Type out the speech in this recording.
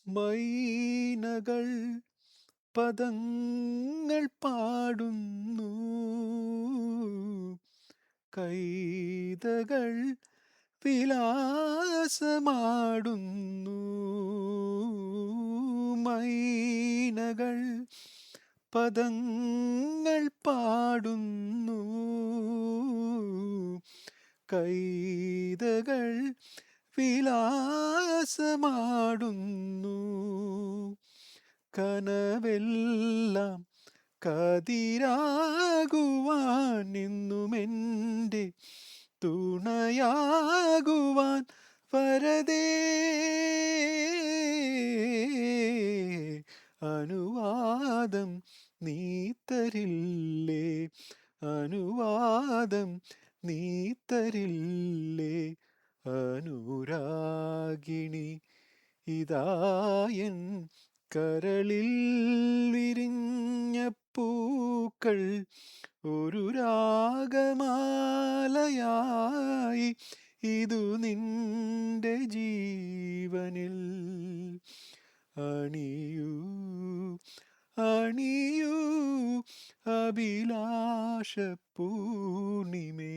മൈനകൾ പദങ്ങൾ പാടുന്നു, കൈതകൾ വിലാസമാടുന്നു. മൈനകൾ പദങ്ങൾ പാടുന്നു, കൈതകൾ വിലാസമാടുന്നു. കനവെല്ലാം കതിരാകുവാൻ എന്നുമെൻ്റെ തുണയാകുവാൻ വരദേ, അനുവാദം നീ തരില്ലേ, അനുവാദം നീ തരില്ലേ. അനുരാഗിണി ഇതായൻ കരളിൽ വിരിഞ്ഞ പൂക്കൾ ഒരു രാഗമാലയായി ഇതു നിന്റെ ജീവനിൽ. അണിയൂ അണിയൂ അഭിലാഷ പൂർണിമേ.